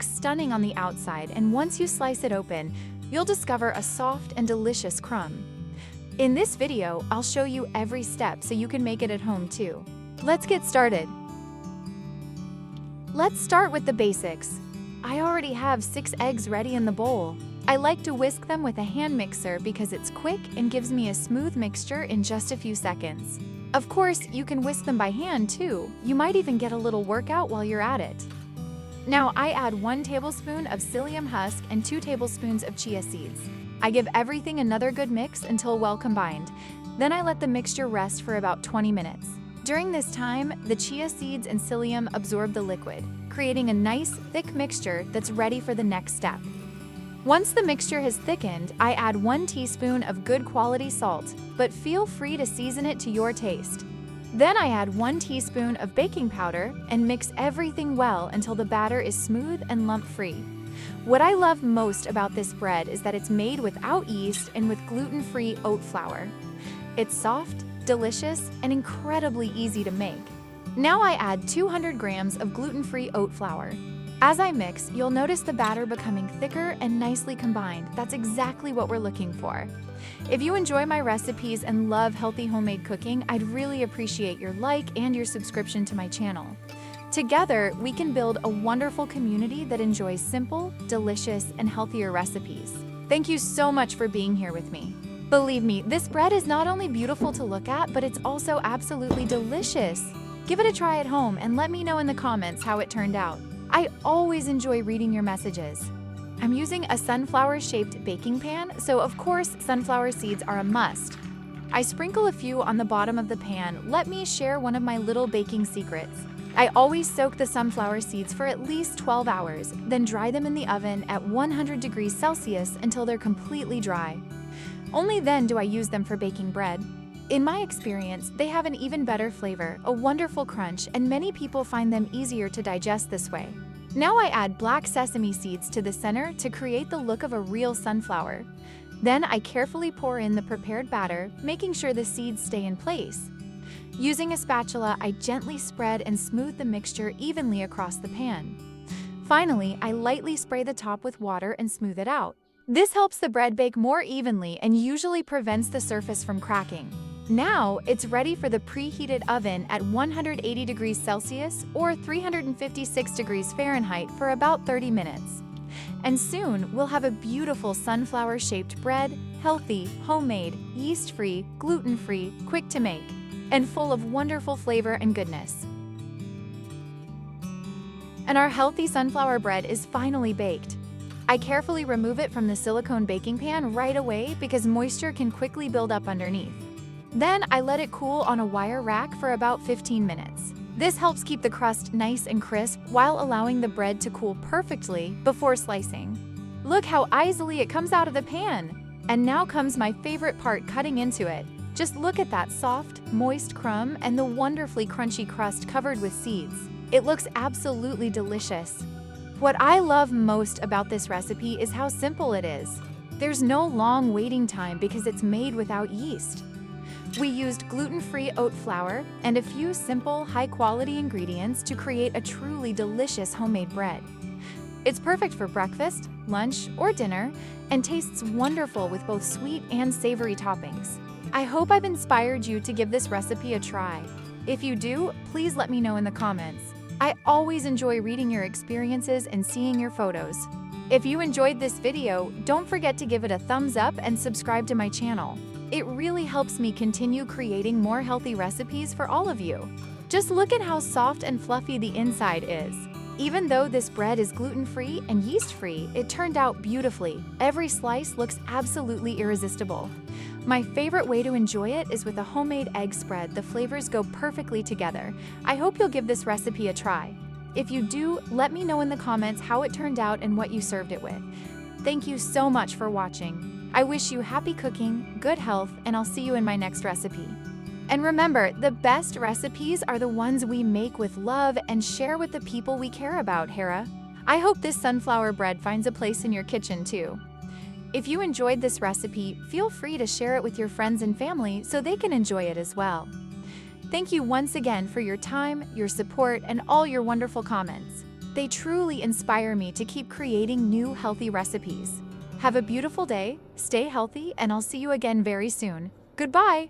Stunning on the outside, and once you slice it open, you'll discover a soft and delicious crumb. In this video, I'll show you every step so you can make it at home too. Let's get started. Let's start with the basics. I already have 6 eggs ready in the bowl. I like to whisk them with a hand mixer because it's quick and gives me a smooth mixture in just a few seconds. Of course, you can whisk them by hand too. You might even get a little workout while you're at it. Now I add 1 tablespoon of psyllium husk and 2 tablespoons of chia seeds. I give everything another good mix until well combined. Then I let the mixture rest for about 20 minutes. During this time, the chia seeds and psyllium absorb the liquid, creating a nice, thick mixture that's ready for the next step. Once the mixture has thickened, I add 1 teaspoon of good quality salt, but feel free to season it to your taste. Then I add 1 teaspoon of baking powder and mix everything well until the batter is smooth and lump-free. What I love most about this bread is that it's made without yeast and with gluten-free oat flour. It's soft, delicious, and incredibly easy to make. Now I add 200 grams of gluten-free oat flour. As I mix, you'll notice the batter becoming thicker and nicely combined. That's exactly what we're looking for. If you enjoy my recipes and love healthy homemade cooking, I'd really appreciate your like and your subscription to my channel. Together, we can build a wonderful community that enjoys simple, delicious, and healthier recipes. Thank you so much for being here with me. Believe me, this bread is not only beautiful to look at, but it's also absolutely delicious. Give it a try at home and let me know in the comments how it turned out. I always enjoy reading your messages. I'm using a sunflower-shaped baking pan, so of course sunflower seeds are a must. I sprinkle a few on the bottom of the pan. Let me share one of my little baking secrets. I always soak the sunflower seeds for at least 12 hours, then dry them in the oven at 100 degrees Celsius until they're completely dry. Only then do I use them for baking bread. In my experience, they have an even better flavor, a wonderful crunch, and many people find them easier to digest this way. Now I add black sesame seeds to the center to create the look of a real sunflower. Then I carefully pour in the prepared batter, making sure the seeds stay in place. Using a spatula, I gently spread and smooth the mixture evenly across the pan. Finally, I lightly spray the top with water and smooth it out. This helps the bread bake more evenly and usually prevents the surface from cracking. Now, it's ready for the preheated oven at 180 degrees Celsius or 356 degrees Fahrenheit for about 30 minutes. And soon, we'll have a beautiful sunflower-shaped bread, healthy, homemade, yeast-free, gluten-free, quick to make, and full of wonderful flavor and goodness. And our healthy sunflower bread is finally baked. I carefully remove it from the silicone baking pan right away because moisture can quickly build up underneath. Then I let it cool on a wire rack for about 15 minutes. This helps keep the crust nice and crisp while allowing the bread to cool perfectly before slicing. Look how easily it comes out of the pan! And now comes my favorite part, cutting into it. Just look at that soft, moist crumb and the wonderfully crunchy crust covered with seeds. It looks absolutely delicious. What I love most about this recipe is how simple it is. There's no long waiting time because it's made without yeast. We used gluten-free oat flour and a few simple, high-quality ingredients to create a truly delicious homemade bread. It's perfect for breakfast, lunch, or dinner, and tastes wonderful with both sweet and savory toppings. I hope I've inspired you to give this recipe a try. If you do, please let me know in the comments. I always enjoy reading your experiences and seeing your photos. If you enjoyed this video, don't forget to give it a thumbs up and subscribe to my channel. It really helps me continue creating more healthy recipes for all of you. Just look at how soft and fluffy the inside is. Even though this bread is gluten-free and yeast-free, it turned out beautifully. Every slice looks absolutely irresistible. My favorite way to enjoy it is with a homemade egg spread. The flavors go perfectly together. I hope you'll give this recipe a try. If you do, let me know in the comments how it turned out and what you served it with. Thank you so much for watching. I wish you happy cooking, good health, and I'll see you in my next recipe. And remember, the best recipes are the ones we make with love and share with the people we care about, Hera. I hope this sunflower bread finds a place in your kitchen too. If you enjoyed this recipe, feel free to share it with your friends and family so they can enjoy it as well. Thank you once again for your time, your support, and all your wonderful comments. They truly inspire me to keep creating new healthy recipes. Have a beautiful day, stay healthy, and I'll see you again very soon. Goodbye!